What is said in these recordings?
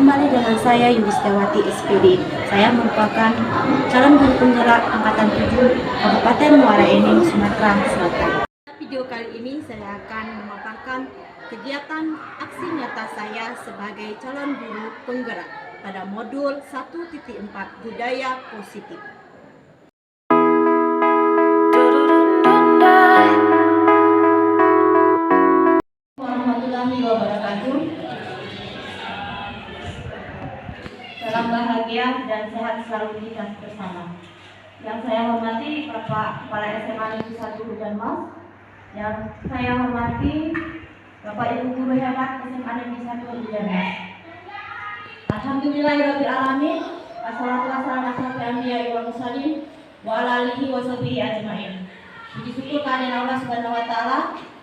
kembali dengan saya Yudhistawati SPD. Saya merupakan calon guru penggerak angkatan 7 Kabupaten Muara Enim, Sumatera Selatan. Video kali ini saya akan memaparkan kegiatan aksi nyata saya sebagai calon guru penggerak pada modul 1.4 Budaya Positif. Warahmatullahi wabarakatuh. Salam bahagia dan sehat selalu kita bersama. Yang saya hormati Bapak Kepala SMA Negeri 1 Hujan Mas. Yang saya hormati Bapak Ibu guru hebat SMA Negeri 1 Hujan Mas. Alhamdulillahirabbil alamin. Wassalatu wassalamu ala anbiya'i wal mursalin wa ala alihi wa sahbihi ajmain. Puji syukur kehadirat Allah Subhanahu wa taala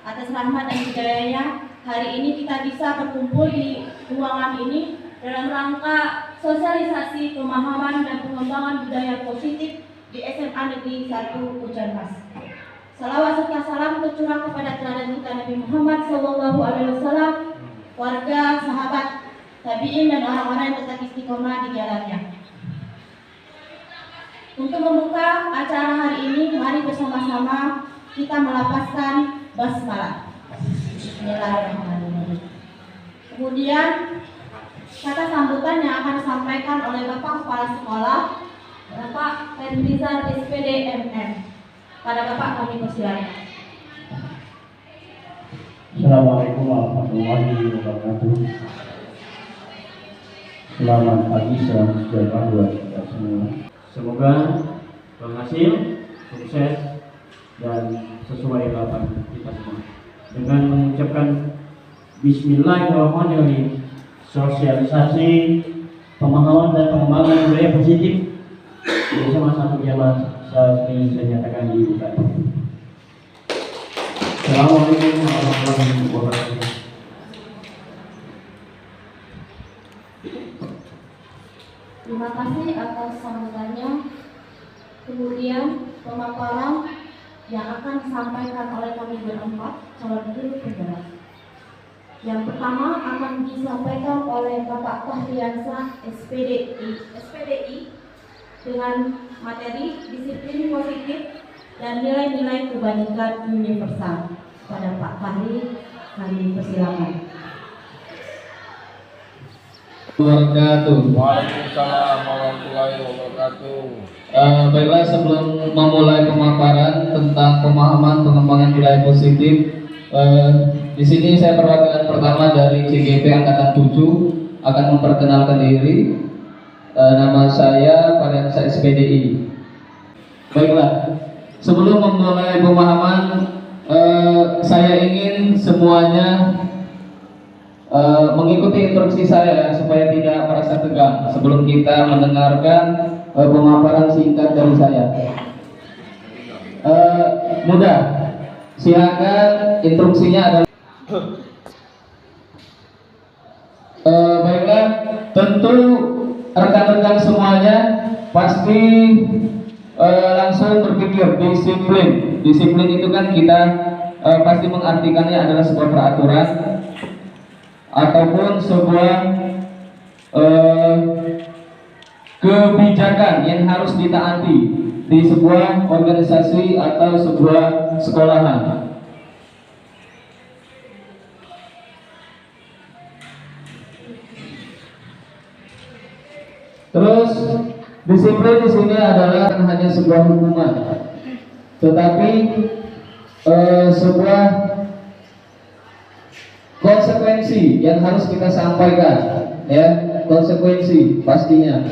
atas rahmat dan hidayahnya. Hari ini kita bisa berkumpul di ruangan ini dalam rangka sosialisasi pemahaman dan pengembangan budaya positif di SMA Negeri 1 Hujan Mas. Salawat serta salam tercurah kepada teladan kita Nabi Muhammad SAW, warga, sahabat, tabi'in dan orang-orang yang tetap istiqomah di jalannya. Untuk membuka acara hari ini, mari bersama-sama kita melapaskan basmalah. Bismillahirrahmanirrahim. Kemudian kata sambutan yang akan disampaikan oleh Bapak Kepala Sekolah, Bapak Fedrizal SPD MM. Pada Bapak kami persilakan. Assalamualaikum warahmatullahi wabarakatuh. Selamat pagi, selamat sejahtera buat kita semua. Semoga berhasil, sukses, dan sesuai harapan kita semua. Dengan mengucapkan Bismillahirrahmanirrahim, sosialisasi pemahaman dan pengembangan budaya positif bersama satu jamaah seperti saya nyatakan di buka. Assalamualaikum warahmatullahi wabarakatuh. Terima kasih atas sambutannya. Kemudian pemaparan yang akan disampaikan oleh kami berempat calon guru penggerak. Yang pertama akan disampaikan oleh Bapak Fahriansah SPDI dengan materi disiplin positif dan nilai-nilai kebaikan universal. Pada Pak Fahri, kami persilakan. Waalaikumsalam warahmatullahi wabarakatuh. Baiklah, sebelum memulai pemaparan tentang pemahaman pengembangan budaya positif, di sini saya perwakilan pertama dari CGP Angkatan 7 akan memperkenalkan diri. Nama saya Fahriansah SPDI. Baiklah, sebelum memulai pemahaman, saya ingin semuanya mengikuti instruksi saya supaya tidak merasa tegang sebelum kita mendengarkan pemaparan singkat dari saya. Mudah, silakan, instruksinya adalah baiklah, tentu rekan-rekan semuanya pasti langsung berpikir disiplin. Disiplin itu kan kita pasti mengartikannya adalah sebuah peraturan ataupun sebuah kebijakan yang harus ditaati di sebuah organisasi atau sebuah sekolahan. Terus disiplin di sini adalah hanya sebuah hukuman, tetapi sebuah konsekuensi yang harus kita sampaikan, ya, konsekuensi pastinya,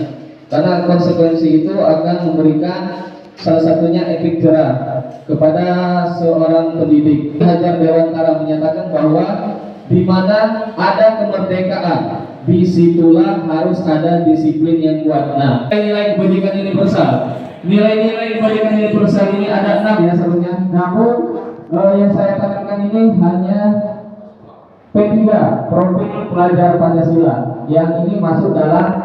karena konsekuensi itu akan memberikan salah satunya efek jerah kepada seorang pendidik. Hajar Dewantara menyatakan bahwa di mana ada kemerdekaan, disitulah harus ada disiplin yang kuat. Nah, nilai kebajikan universal, nilai-nilai kebajikan universal ini ada 6 ya seharusnya. Namun yang saya katakan ini hanya P3, Profil Pelajar Pancasila, yang ini masuk dalam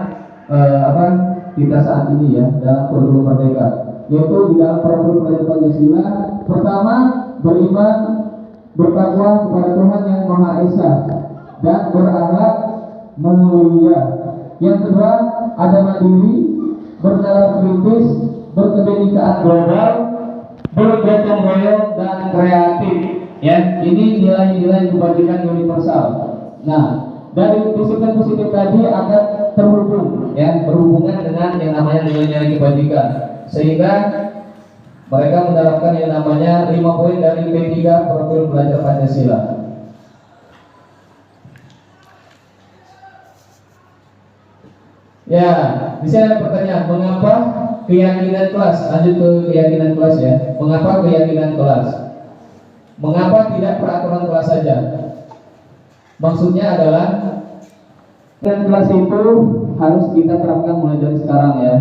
kita saat ini ya, dalam kurikulum Merdeka, yaitu di dalam Profil Pelajar Pancasila. Pertama, beriman, bertakwa kepada Tuhan Yang Maha Esa dan berakhlak mulia. Yang kedua, ada mandiri, bernalar kritis, berkebinekaan global, bergotong royong dan kreatif. Ya, ini nilai-nilai kebajikan universal. Nah, dari disiplin positif tadi akan terhubung, ya, berhubungan dengan yang namanya nilai-nilai kebajikan, sehingga mereka menerapkan yang namanya 5 poin dari P3 Program Belajar Pancasila. Ya, di sini ada pertanyaan, mengapa keyakinan kelas? Lanjut ke keyakinan kelas ya. Mengapa keyakinan kelas? Mengapa tidak peraturan kelas saja? Maksudnya adalah keyakinan kelas itu harus kita terapkan mulai dari sekarang ya.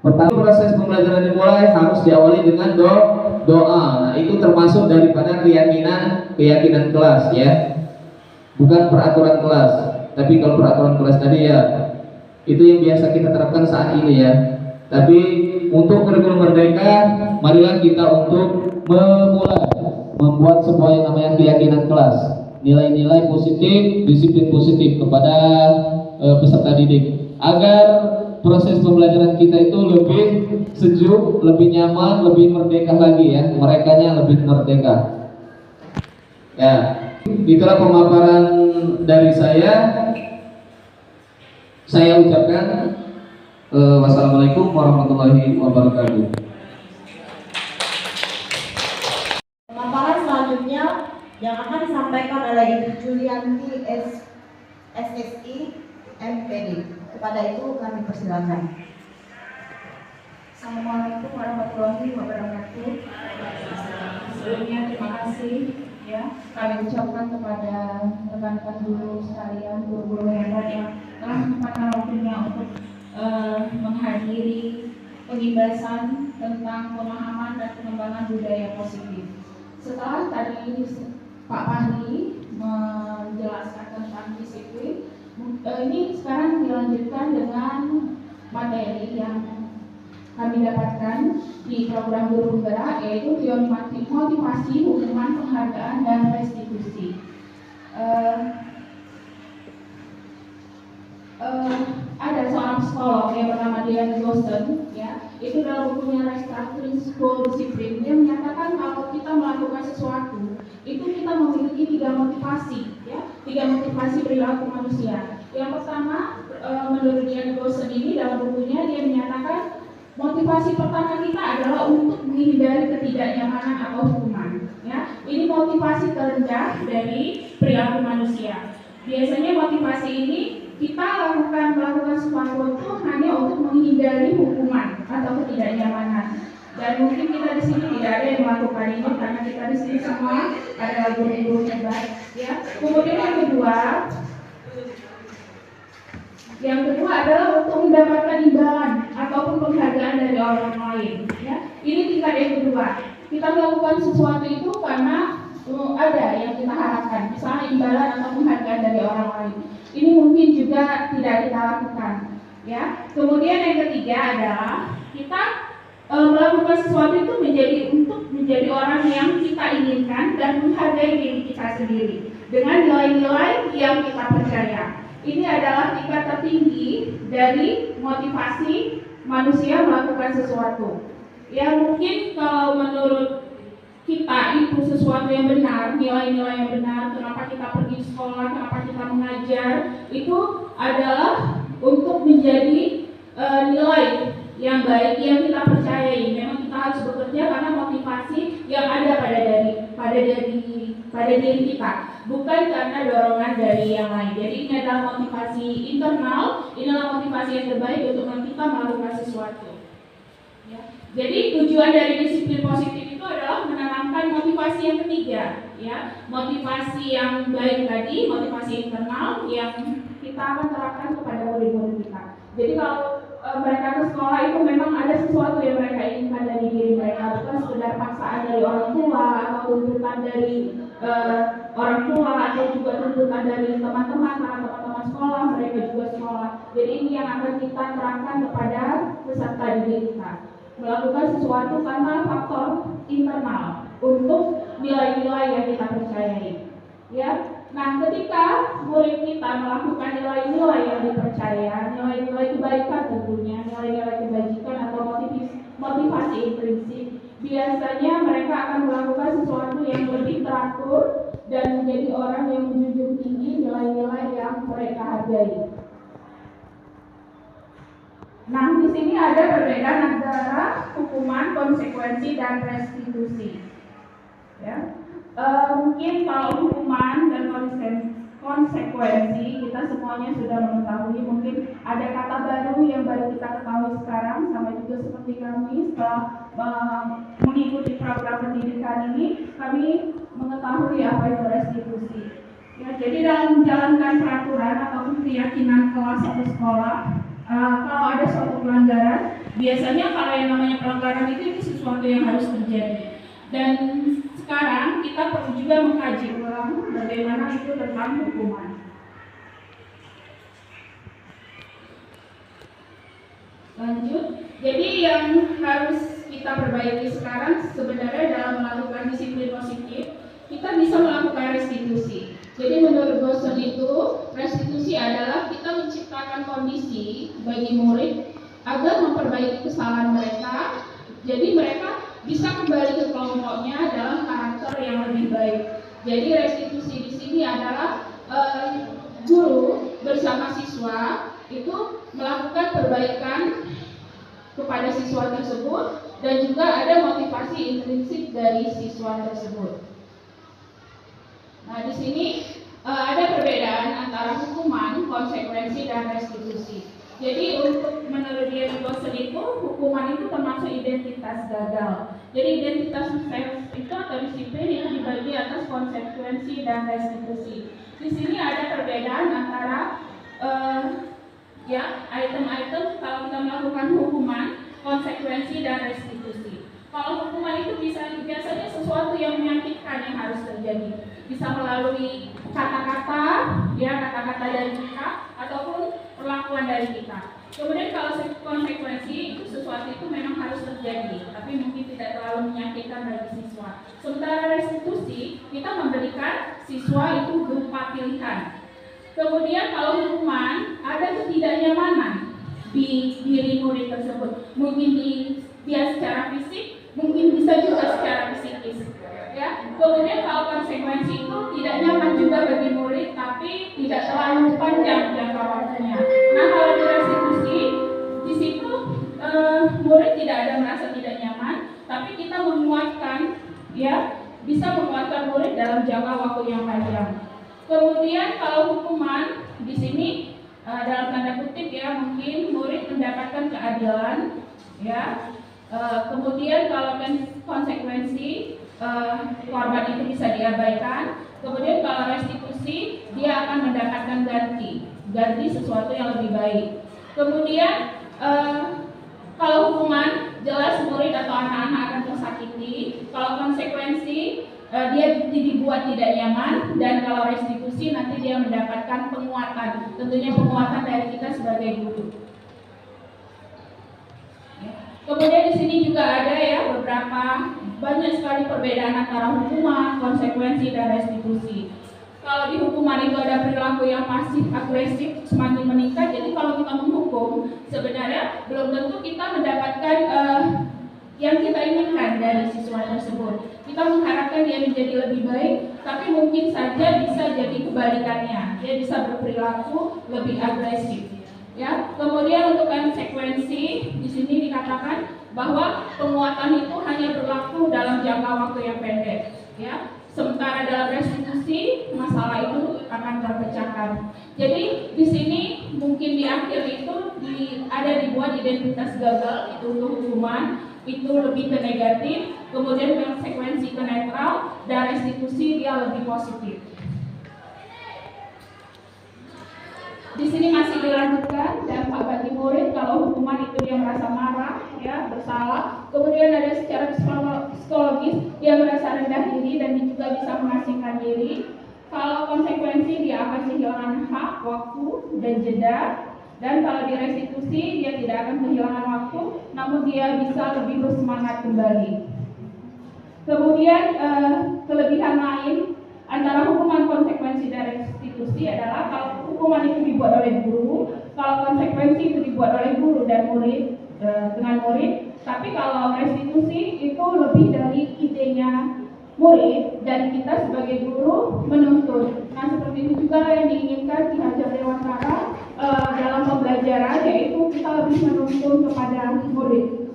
Pertama, proses pembelajaran dimulai harus diawali dengan doa. Nah, itu termasuk daripada keyakinan kelas ya. Bukan peraturan kelas. Tapi kalau peraturan kelas tadi ya, itu yang biasa kita terapkan saat ini ya. Tapi untuk kurikulum merdeka, marilah kita untuk memulai membuat sebuah yang namanya keyakinan kelas, nilai-nilai positif, disiplin positif kepada peserta didik, agar proses pembelajaran kita itu lebih sejuk, lebih nyaman, lebih merdeka lagi ya, merekanya lebih merdeka. Ya, itulah pemaparan dari saya. Saya ucapkan wassalamualaikum warahmatullahi wabarakatuh. Pemaparan selanjutnya yang akan disampaikan oleh Ibu Julianti SSI MPD. Kepada itu kami persilakan. Assalamualaikum warahmatullahi wabarakatuh. Sebelumnya terima kasih ya kami ucapkan kepada rekan-rekan guru sekalian, guru-guru hebat yang telah menyempatkan waktunya untuk menghadiri pengimbasan tentang pemahaman dan pengembangan budaya positif. Setelah tadi Pak Fahri menjelaskan tentang disiplin, ini sekarang dilanjutkan dengan materi yang kami dapatkan di program Guru Penggerak, yaitu motivasi, hukuman, penghargaan, dan restitusi. Ada seorang psikolog yang bernama Dian Gosen, ya, itu dalam bukunya Restructuring School Discipline, dia menyatakan kalau kita melakukan sesuatu, itu kita memiliki 3 motivasi, ya, 3 motivasi perilaku manusia. Yang pertama, menurut Dian Gosen ini dalam bukunya dia menyatakan motivasi pertama kita adalah untuk menghindari ketidaknyamanan atau hukuman. Ya, ini motivasi terendah dari perilaku manusia. Biasanya motivasi ini kita melakukan sesuatu itu hanya untuk menghindari hukuman atau ketidaknyamanan. Dan mungkin kita di sini tidak ada yang melakukan ini karena kita di sini semua adalah guru-guru hebat. Ya. Kemudian yang kedua adalah untuk mendapatkan imbalan ataupun penghargaan dari orang lain. Ya. Ini tingkat yang kedua. Kita melakukan sesuatu itu karena ada yang kita harapkan, misalnya imbalan atau penghargaan dari orang lain. Ini mungkin juga tidak kita lakukan. Ya. Kemudian yang ketiga adalah kita melakukan sesuatu itu untuk menjadi orang yang kita inginkan dan menghargai diri kita sendiri dengan nilai-nilai yang kita percaya. Ini adalah tingkat tertinggi dari motivasi manusia melakukan sesuatu. Ya, mungkin kalau menurut kita itu sesuatu yang benar, nilai-nilai yang benar, kenapa kita pergi sekolah, kenapa kita mengajar, itu adalah untuk menjadi nilai yang baik yang kita percayai. Memang kita harus bekerja karena motivasi yang ada pada diri kita, bukan karena dorongan dari yang lain. Jadi ini adalah motivasi internal, inilah motivasi yang terbaik untuk kita melakukan sesuatu. Ya. Jadi tujuan dari disiplin positif itu adalah menanamkan motivasi yang ketiga, ya, motivasi yang baik tadi, motivasi internal yang kita akan terapkan kepada murid-murid kita. Jadi kalau mereka ke sekolah itu memang ada sesuatu yang mereka inginkan dari diri mereka, bukan sekedar paksaan dari orang tua atau tuntutan dari orang tua atau juga tuntutan dari teman-teman, karena teman-teman sekolah, mereka juga sekolah. Jadi ini yang akan kita terangkan kepada peserta didik kita, melakukan sesuatu karena faktor internal untuk nilai-nilai yang kita percayai. Ya, Nah, ketika murid kita melakukan nilai-nilai yang dipercaya, nilai-nilai kebaikan tentunya, nilai-nilai kebajikan atau motivasi intrinsik, biasanya mereka akan melakukan sesuatu yang lebih teratur dan menjadi orang yang menjunjung tinggi nilai-nilai yang mereka hargai. Nah, di sini ada perbedaan antara hukuman, konsekuensi, dan restitusi. Ya. Mungkin kalau hukuman dan konsekuensi kita semuanya sudah mengetahui. Mungkin ada kata baru yang baru kita ketahui sekarang, sama juga seperti kami setelah mengikuti program pendidikan ini, kami mengetahui apa itu restitusi. Ya, jadi dalam menjalankan peraturan ataupun keyakinan kelas atau sekolah, kalau ada suatu pelanggaran, biasanya kalau yang namanya pelanggaran itu sesuatu yang harus terjadi. Dan sekarang kita perlu juga mengkaji ulang bagaimana itu tentang hukuman. Lanjut, jadi yang harus kita perbaiki sekarang sebenarnya dalam melakukan disiplin positif, kita bisa melakukan restitusi. Jadi menurut Boson itu, restitusi adalah kita menciptakan kondisi bagi murid agar memperbaiki kesalahan mereka. Jadi mereka bisa kembali ke kelompoknya dalam karakter yang lebih baik. Jadi restitusi di sini adalah guru bersama siswa itu melakukan perbaikan kepada siswa tersebut dan juga ada motivasi intrinsik dari siswa tersebut. Nah, di sini ada perbedaan antara hukuman, konsekuensi, dan restitusi. Jadi untuk menurut Dian Boson itu, hukuman itu termasuk identitas gagal. Jadi identitas itu atau disiplin itu dibagi atas konsekuensi dan restitusi. Di sini ada perbedaan antara item-item kalau kita melakukan hukuman, konsekuensi, dan restitusi. Kalau hukuman itu biasanya sesuatu yang menyakitkan yang harus terjadi. Bisa melalui kata-kata, kata-kata dari kita ataupun perlakuan dari kita. Kemudian kalau konsekuensi itu sesuatu itu memang harus terjadi, tapi mungkin tidak terlalu menyakitkan bagi siswa. Sementara restitusi kita memberikan siswa itu berupa pilihan. Kemudian kalau hukuman ada ketidaknyamanan di diri murid tersebut, mungkin dia secara fisik, mungkin bisa juga secara psikis. Ya, kemudian kalau konsekuensi itu tidak nyaman juga bagi murid, tapi tidak terlalu panjang jangka waktunya. Nah, kalau di restitusi, di situ murid tidak ada merasa tidak nyaman, tapi kita menguatkan, bisa menguatkan murid dalam jangka waktu yang panjang. Kemudian kalau hukuman di sini dalam tanda kutip mungkin murid mendapatkan keadilan, kemudian kalau konsekuensi korban itu bisa diabaikan. Kemudian kalau restitusi dia akan mendapatkan ganti sesuatu yang lebih baik. Kemudian kalau hukuman jelas murid atau anak-anak akan tersakiti. Kalau konsekuensi dia dibuat tidak nyaman, dan kalau restitusi nanti dia mendapatkan penguatan, tentunya penguatan dari kita sebagai guru. Kemudian di sini juga ada beberapa banyak sekali perbedaan antara hukuman, konsekuensi, dan restitusi. Kalau di hukuman itu ada perilaku yang pasif agresif semakin meningkat. Jadi kalau kita menghukum sebenarnya belum tentu kita mendapatkan yang kita inginkan dari siswa tersebut. Kita mengharapkan dia menjadi lebih baik, tapi mungkin saja bisa jadi kebalikannya. Dia bisa berperilaku lebih agresif. Kemudian untuk konsekuensi di sini dikatakan bahwa penguatan itu hanya berlaku dalam jangka waktu yang pendek. Sementara dalam restitusi masalah itu akan terpecahkan. Jadi di sini mungkin di akhir itu ada dibuat identitas gagal itu untuk hukuman itu lebih ke negatif, kemudian konsekuensi ke netral, dan restitusi dia lebih positif. Di sini masih dilanjutkan dampak bagi murid kalau hukuman itu dia merasa marah, bersalah. Kemudian ada secara psikologis dia merasa rendah diri dan juga bisa mengasingkan diri. Kalau konsekuensi dia akan kehilangan hak, waktu, dan jeda. Dan kalau di restitusi dia tidak akan kehilangan waktu, namun dia bisa lebih bersemangat kembali. Kemudian kelebihan lain antara hukuman, konsekuensi, dan restitusi adalah kalau hukuman itu dibuat oleh guru, kalau konsekuensi itu dibuat oleh guru dan murid dengan murid, tapi kalau restitusi itu lebih dari idenya murid dan kita sebagai guru menuntut. Nah, seperti itu juga yang diinginkan Ki Hajar Dewantara dalam pembelajaran, yaitu kita lebih menuntun kepada murid.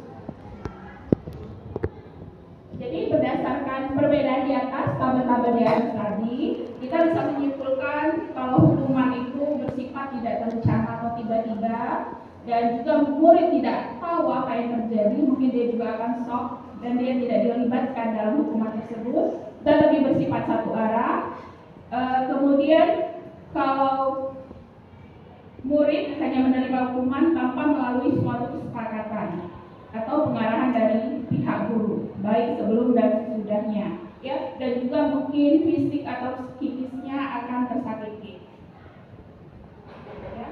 Jadi berdasarkan perbedaan di atas, tabel-tabel di atas tadi, kita bisa menyimpulkan kalau hukuman itu bersifat tidak terencana atau tiba-tiba, dan juga murid tidak tahu apa yang terjadi, mungkin dia juga akan shock dan dia tidak dilibatkan dalam hukuman tersebut, dan lebih bersifat satu arah. Kemudian kalau murid hanya menerima hukuman tanpa melalui suatu kesepakatan atau pengarahan dari pihak guru, baik sebelum dan sesudahnya, ya, dan juga mungkin fisik atau psikisnya akan tersakiti. Ya.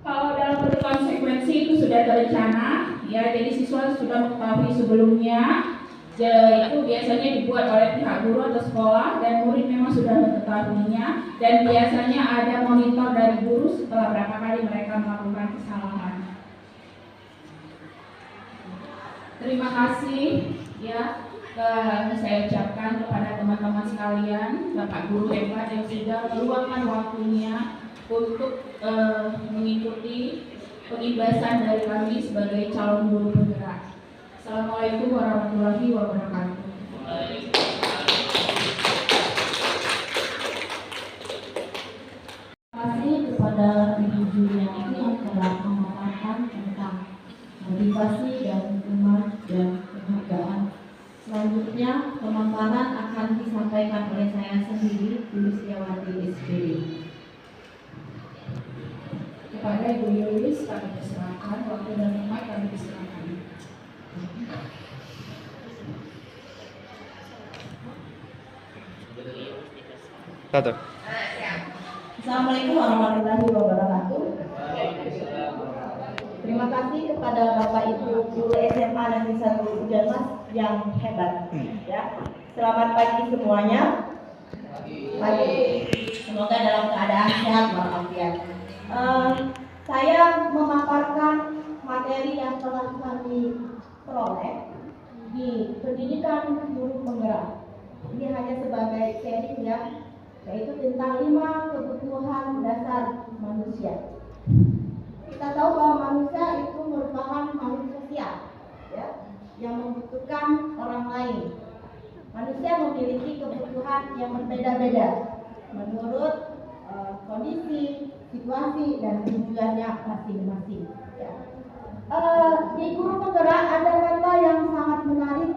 Kalau dalam bentuk konsekuensi itu sudah terencana, ya, jadi siswa sudah mengetahui sebelumnya, itu biasanya dibuat oleh pihak guru atau sekolah, dan murid memang sudah mengetahuinya, dan biasanya ada monitor dari guru setelah berapa kali mereka melakukan kesalahan. Terima kasih ya saya ucapkan kepada teman-teman sekalian, Bapak Guru hebat yang sudah meluangkan waktunya untuk mengikuti pengibasan dari kami sebagai calon guru penggerak. Assalamualaikum warahmatullahi wabarakatuh. Terima kasih kepada Ibu Juliani yang telah memaparkan tentang motivasi dan hukuman dan penghargaan. Selanjutnya pemaparan akan disampaikan oleh saya sendiri, Yulistiawati SPD. Kepada Ibu Yulis kami persilakan, waktu dan tempat kami persilakan. Assalamualaikum warahmatullahi wabarakatuh. Terima kasih kepada Bapak Ibu guru SMA dan Negeri 1 Ujanmas yang hebat. Ya, selamat pagi semuanya. Pagi. Semoga dalam keadaan sehat walafiat. Saya memaparkan materi yang telah kami peroleh di pendidikan guru penggerak. Ini hanya sebagai sharing ya, yaitu tentang 5 kebutuhan dasar manusia. Kita tahu bahwa manusia itu merupakan makhluk sosial, ya, yang membutuhkan orang lain. Manusia memiliki kebutuhan yang berbeda-beda menurut kondisi, situasi, dan tujuannya masing-masing. Ya. Di guru penggerak ada kata yang sangat menarik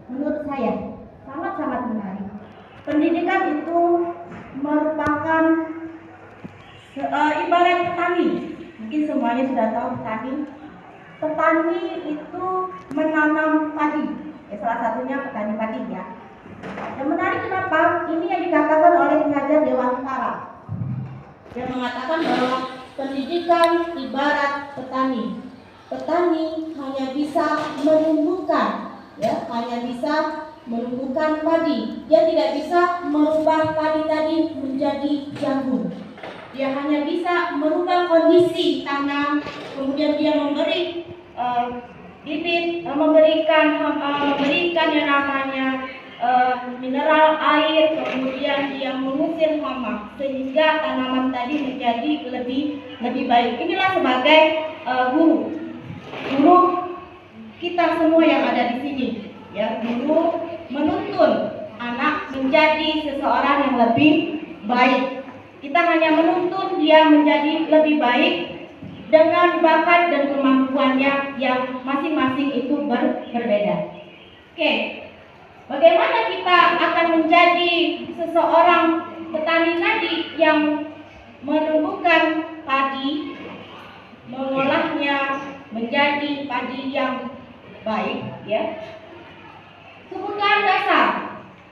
menurut saya, sangat-sangat menarik. Pendidikan itu merupakan ibarat petani. Mungkin semuanya sudah tahu petani. Petani itu menanam padi. Ya, salah satunya petani padi ya. Yang menarik kenapa? Ini yang dikatakan oleh Ki Hajar Dewantara. Dia mengatakan bahwa pendidikan ibarat petani. Petani hanya bisa menumbuhkan, ya, hanya bisa menumbuhkan padi. Dia tidak bisa merubah padi tadi menjadi jagung. Dia hanya bisa merubah kondisi tanah, kemudian dia memberi bibit, memberikan yang namanya mineral air, kemudian dia mengusir hama sehingga tanaman tadi menjadi lebih baik. Inilah sebagai guru kita semua yang ada di sini, ya. Guru menuntun anak menjadi seseorang yang lebih baik. Kita hanya menuntun dia menjadi lebih baik dengan bakat dan kemampuannya yang masing-masing itu berbeda. Oke, bagaimana kita akan menjadi seseorang petani tadi yang menumbuhkan padi, mengolahnya menjadi padi yang baik, ya. Kebutuhan dasar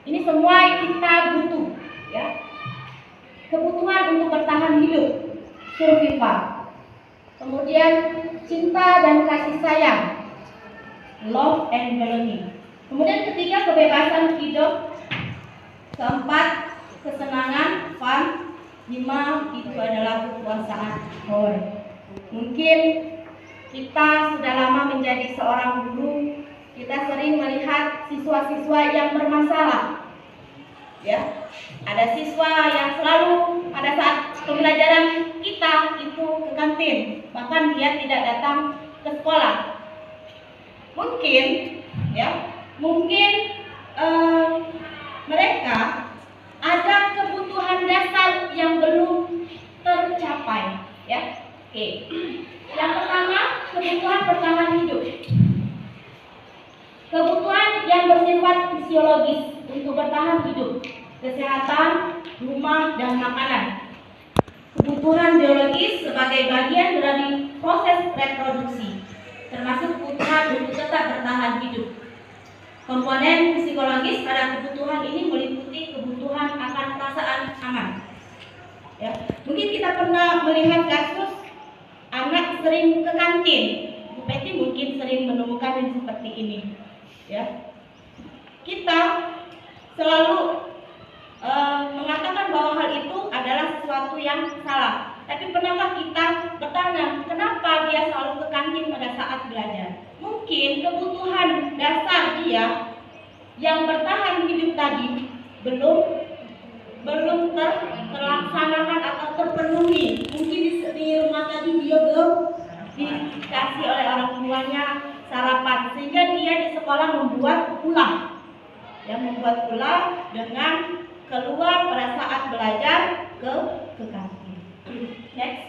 ini semua kita butuh, ya. Kebutuhan untuk bertahan hidup, survival. Kemudian cinta dan kasih sayang, love and belonging. Kemudian ketiga, kebebasan hidup. Keempat, kesenangan, fun. 5 itu adalah kekuasaan, power. Mungkin kita sudah lama menjadi seorang guru, kita sering melihat siswa-siswa yang bermasalah. Ya, ada siswa yang selalu pada saat pembelajaran kita itu ke kantin, bahkan dia tidak datang ke sekolah. Mungkin, ya, mereka ada kebutuhan dasar yang belum tercapai, ya. Oke. Yang pertama, kebutuhan bertahan hidup. Kebutuhan yang bersifat fisiologis untuk bertahan hidup, kesehatan, rumah, dan makanan. Kebutuhan biologis sebagai bagian dari proses reproduksi, termasuk kebutuhan untuk tetap bertahan hidup. Komponen psikologis pada kebutuhan ini meliputi kebutuhan akan perasaan aman. Ya, mungkin kita pernah melihat kasus anak sering ke kantin. Bu Peti mungkin sering menemukan yang seperti ini. Ya, kita selalu mengatakan bahwa hal itu adalah sesuatu yang salah. Tapi pernahkah kita bertanya, kenapa dia selalu ke kantin pada saat belajar? Mungkin kebutuhan dasar dia yang bertahan hidup tadi belum terlaksanakan atau terpenuhi. Mungkin di rumah tadi dia belum dikasih oleh orang tuanya sarapan, sehingga dia di sekolah membuat ulah. Ya, membuat ulah dengan keluar pada saat belajar ke kantin. Next.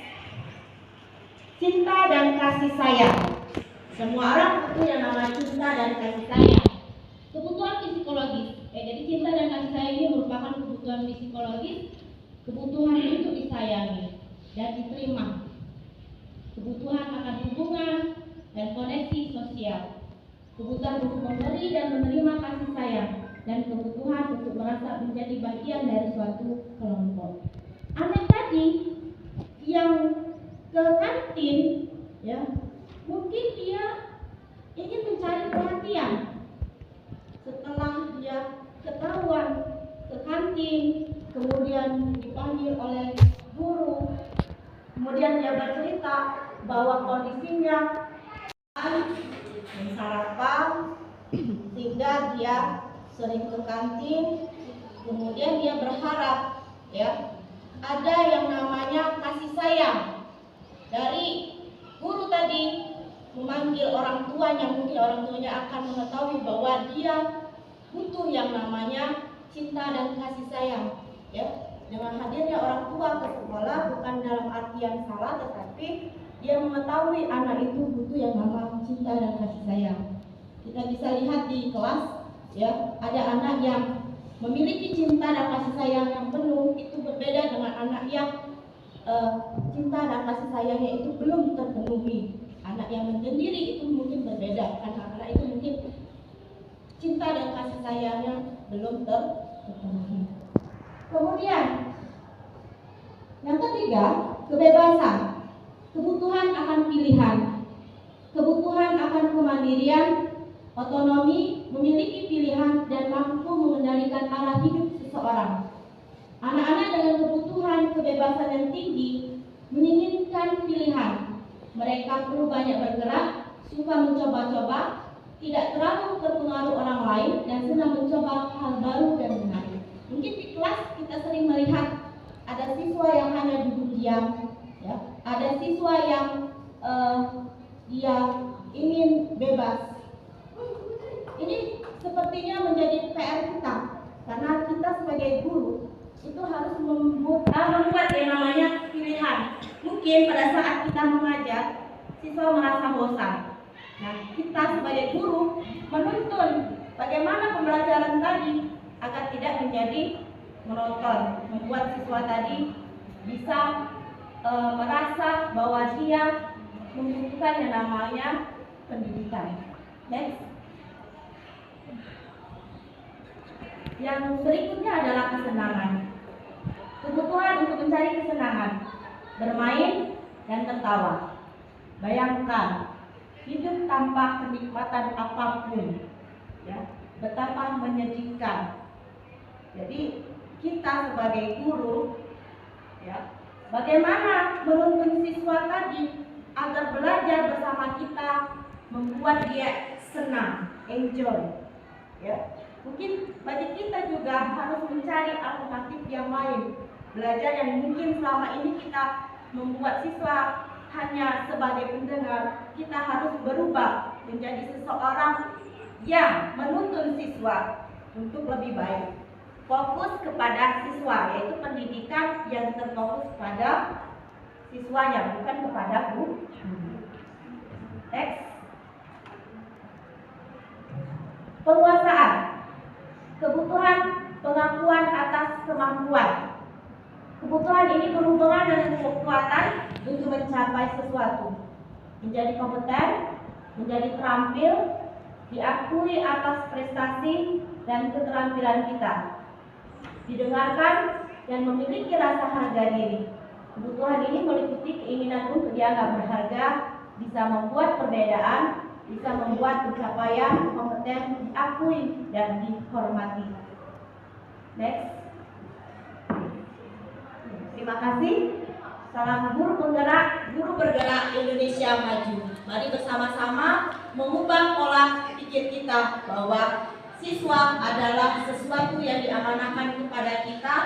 Cinta dan kasih sayang. Semua orang butuh yang namanya cinta dan kasih sayang. Kebutuhan psikologis. Jadi cinta dan kasih sayang ini merupakan kebutuhan psikologis, kebutuhan untuk disayangi dan diterima, kebutuhan akan hubungan dan koneksi sosial, kebutuhan untuk memberi dan menerima kasih sayang, dan kebutuhan untuk merasa menjadi bagian dari suatu kelompok. Anak tadi yang ke kantin, ya, mungkin dia ingin mencari perhatian. Setelah dia ketahuan ke kantin, kemudian dipanggil oleh guru, kemudian dia bercerita bahwa kondisinya sarapan, sehingga dia sering ke kantin. Kemudian dia berharap, ya, ada yang namanya kasih sayang dari guru tadi, memanggil orang tuanya. Mungkin orang tuanya akan mengetahui bahwa dia butuh yang namanya cinta dan kasih sayang. Ya, dengan hadirnya orang tua ke sekolah bukan dalam artian salah, tetapi dia mengetahui anak itu butuh yang namanya cinta dan kasih sayang. Kita bisa lihat di kelas, ya, ada anak yang memiliki cinta dan kasih sayang yang penuh, itu berbeda dengan anak yang cinta dan kasih sayangnya itu belum terpenuhi. Anak yang menyendiri itu mungkin berbeda, karena anak itu mungkin cinta dan kasih sayangnya belum terpenuhi. Kemudian yang ketiga, kebebasan. Kebutuhan akan pilihan, kebutuhan akan kemandirian, otonomi, memiliki pilihan, dan mampu mengendalikan arah hidup seseorang. Anak-anak dengan kebutuhan kebebasan yang tinggi menginginkan pilihan. Mereka perlu banyak bergerak, suka mencoba-coba, tidak terlalu terpengaruh orang lain, dan senang mencoba hal baru dan menarik. Mungkin di kelas kita sering melihat ada siswa yang hanya duduk diam, ya. Ada siswa yang dia ingin bebas. Ini sepertinya menjadi PR kita, karena kita sebagai guru itu harus membuat yang namanya pilihan. Mungkin pada saat kita mengajar, siswa merasa bosan. Nah, kita sebagai guru menuntun bagaimana pembelajaran tadi agar tidak menjadi monoton, membuat siswa tadi bisa merasa bahwa dia membutuhkan yang namanya pendidikan. Next. Yang berikutnya adalah kesenangan. Kebutuhan untuk mencari kesenangan, bermain dan tertawa. Bayangkan hidup tanpa kenikmatan apapun, ya, betapa menyedihkan. Jadi kita sebagai guru, ya, bagaimana menuntun siswa tadi agar belajar bersama kita, membuat dia senang, enjoy, ya. Mungkin bagi kita juga harus mencari alternatif yang lain, belajar yang mungkin selama ini kita membuat siswa hanya sebagai pendengar. Kita harus berubah menjadi seseorang yang menuntun siswa untuk lebih baik, fokus kepada siswa, yaitu pendidikan yang terfokus pada siswanya, bukan kepada guru. Next. Penguasaan, kebutuhan pengakuan atas kemampuan. Kebutuhan ini berhubungan dengan kekuatan untuk mencapai sesuatu, menjadi kompeten, menjadi terampil, diakui atas prestasi dan keterampilan kita, didengarkan dan memiliki rasa harga diri. Kebutuhan ini meliputi keinginan untuk dianggap berharga, bisa membuat perbedaan, bisa membuat pencapaian kompeten diakui dan dihormati. Next. Terima kasih. Salam guru bergerak Indonesia maju. Mari bersama-sama mengubah pola pikir kita bahwa siswa adalah sesuatu yang diamanahkan kepada kita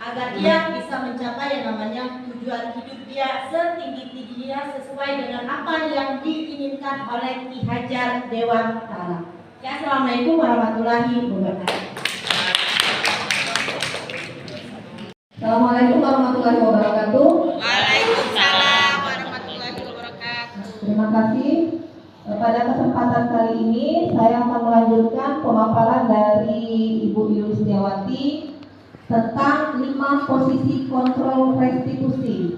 agar dia bisa mencapai yang namanya tujuan hidup dia setinggi-tingginya sesuai dengan apa yang diinginkan oleh Ki Hajar Dewantara. Ya, assalamualaikum warahmatullahi wabarakatuh. Assalamualaikum warahmatullahi wabarakatuh. Waalaikumsalam warahmatullahi wabarakatuh. Terima kasih. Pada kesempatan kali ini saya akan melanjutkan pemaparan dari Ibu Yulistiawati tentang 5 posisi kontrol restitusi.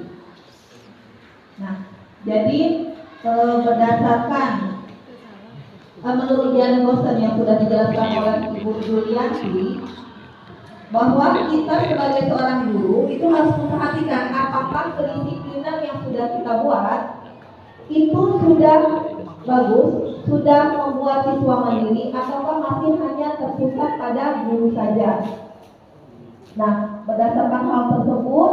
Nah, jadi berdasarkan menurut Dian Gosen yang sudah dijelaskan oleh Ibu Yulianti, bahwa kita sebagai seorang guru itu harus memperhatikan apakah kedisiplinan yang sudah kita buat itu sudah bagus, sudah membuat siswa mandiri, ataukah masih hanya terpusat pada guru saja. Nah, berdasarkan hal tersebut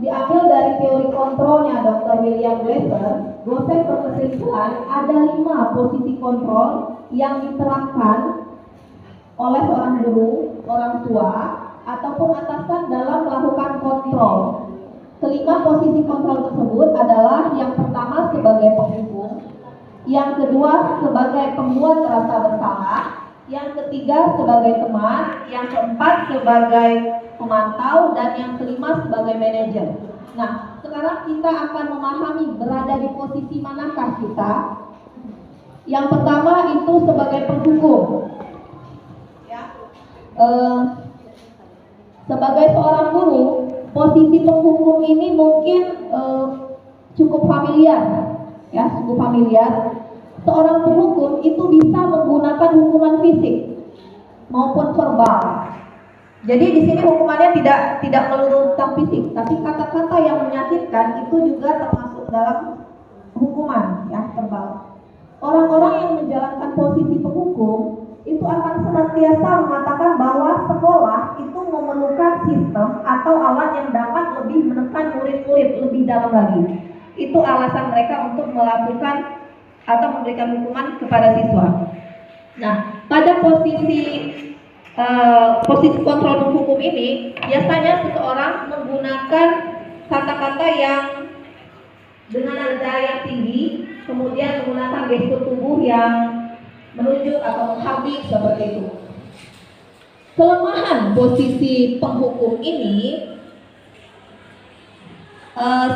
diambil dari teori kontrolnya Dr. William Glasser. Gosen berkesimpulan ada 5 posisi kontrol yang diterapkan oleh seorang guru, orang tua, ataupun atasan dalam melakukan kontrol. Kelima posisi kontrol tersebut adalah yang pertama sebagai penghukum, yang kedua sebagai pembuat rasa bersalah, yang ketiga sebagai teman, yang keempat sebagai pemantau, dan yang kelima sebagai manajer. Nah, sekarang kita akan memahami berada di posisi manakah kita. Yang pertama itu sebagai penghukum. Sebagai seorang guru, posisi penghukum ini mungkin cukup familiar, ya, cukup familiar. Seorang penghukum itu bisa menggunakan hukuman fisik maupun verbal. Jadi di sini hukumannya tidak melulu tentang fisik, tapi kata-kata yang menyakitkan itu juga termasuk dalam hukuman, ya, verbal. Orang-orang yang menjalankan posisi penghukum itu akan senantiasa mengatakan bahwa sekolah itu memerlukan sistem atau alat yang dapat lebih menekan murid-murid lebih dalam lagi. Itu alasan mereka untuk melakukan atau memberikan hukuman kepada siswa. Nah, pada posisi kontrol menghukum ini, biasanya seseorang menggunakan kata-kata yang dengan nada yang tinggi, kemudian menggunakan gestur tubuh yang menunjuk atau menghabis seperti itu. Kelemahan posisi penghukum ini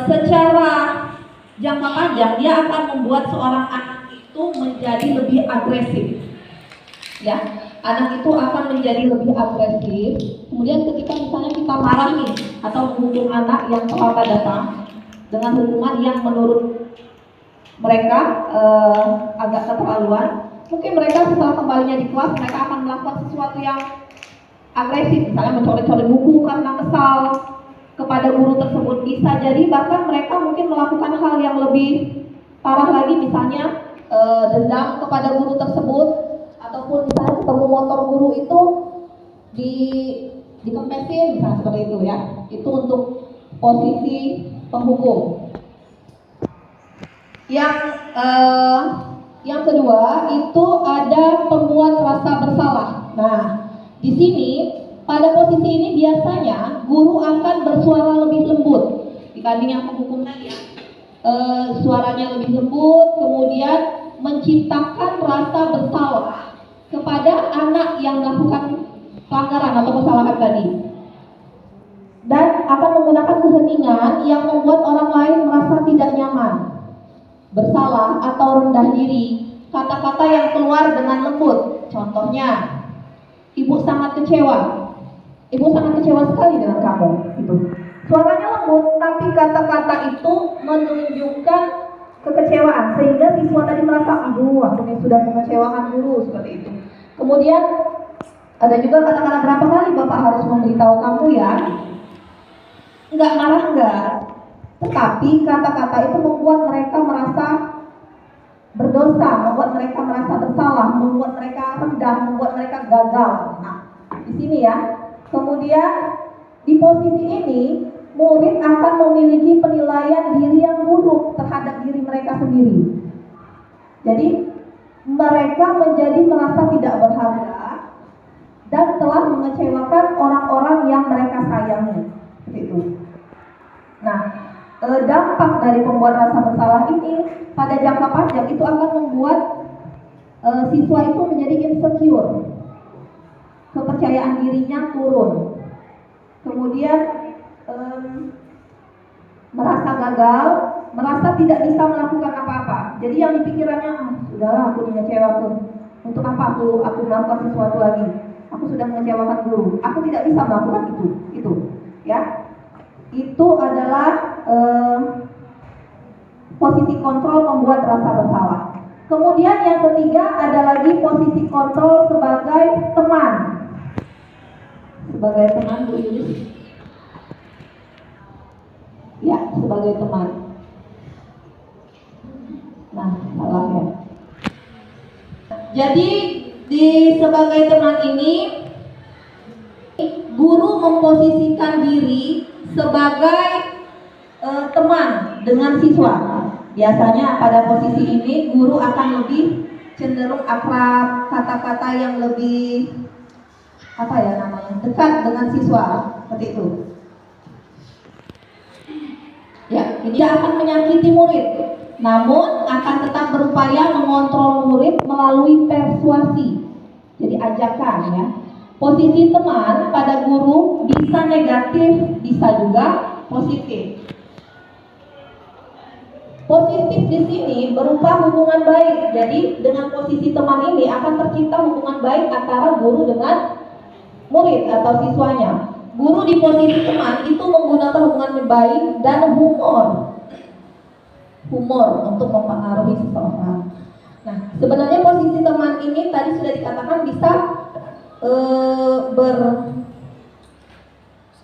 secara jangka panjang dia akan membuat seorang anak itu menjadi lebih agresif. Ya, anak itu akan menjadi lebih agresif. Kemudian ketika misalnya kita marahi atau menghukum anak yang terlambat datang dengan hukuman yang menurut mereka agak keterlaluan, mungkin mereka setelah kembalinya di kelas mereka akan melakukan sesuatu yang agresif, misalnya mencoret-coret buku karena kesal kepada guru tersebut. Bisa jadi bahkan mereka mungkin melakukan hal yang lebih parah lagi, misalnya dendam kepada guru tersebut, ataupun misalnya ketemu motor guru itu di dikempesin misalnya seperti itu ya. Itu untuk posisi penghukum. Yang kedua itu ada pembuat rasa bersalah. Nah, di sini pada posisi ini biasanya guru akan bersuara lebih lembut dibanding yang penghukum tadi ya. Suaranya lebih lembut, kemudian menciptakan rasa bersalah kepada anak yang melakukan pelanggaran atau kesalahan tadi, dan akan menggunakan keheningan yang membuat orang lain merasa tidak nyaman, bersalah atau rendah diri. Kata-kata yang keluar dengan lembut, contohnya, ibu sangat kecewa sekali dengan kamu, gitu. Suaranya lembut, tapi kata-kata itu menunjukkan kekecewaan, sehingga siswa tadi merasa, aduh, aku ini sudah mengecewakan guru, seperti itu. Kemudian ada juga kata-kata, berapa kali Bapak harus memberitahu kamu ya? Enggak marah enggak, tetapi kata-kata itu membuat mereka merasa berdosa, membuat mereka merasa bersalah, membuat mereka rendah, membuat mereka gagal. Nah, di sini ya. Kemudian di posisi ini murid akan memiliki penilaian diri yang buruk terhadap diri mereka sendiri. Jadi mereka menjadi merasa tidak berharga dan telah mengecewakan orang-orang yang mereka sayangi. Seperti itu. Nah, dampak dari pembuat rasa bersalah ini pada jangka panjang itu akan membuat siswa itu menjadi insecure, kepercayaan dirinya turun, kemudian merasa gagal, merasa tidak bisa melakukan apa-apa. Jadi yang dipikirannya, sudahlah aku mengecewakan, untuk apa aku melakukan sesuatu lagi? Aku sudah mengecewakan guru, aku tidak bisa melakukan itu, ya. Itu adalah posisi kontrol pembuat rasa bersalah. Kemudian yang ketiga ada lagi posisi kontrol sebagai teman. Sebagai teman, Bu Yulis. Ya, sebagai teman. Nah, salah ya. Jadi di sebagai teman ini, guru memposisikan diri sebagai teman dengan siswa. Biasanya pada posisi ini guru akan lebih cenderung akrab, kata-kata yang lebih dekat dengan siswa, seperti itu. Ya, ini akan menyakiti murid, namun akan tetap berupaya mengontrol murid melalui persuasi. Jadi ajakan ya. Posisi teman pada guru bisa negatif, bisa juga positif. Positif di sini berupa hubungan baik. Jadi dengan posisi teman ini akan tercipta hubungan baik antara guru dengan murid atau siswanya. Guru di posisi teman itu menggunakan hubungan baik dan humor untuk mempengaruhi seseorang. Nah, sebenarnya posisi teman ini tadi sudah dikatakan bisa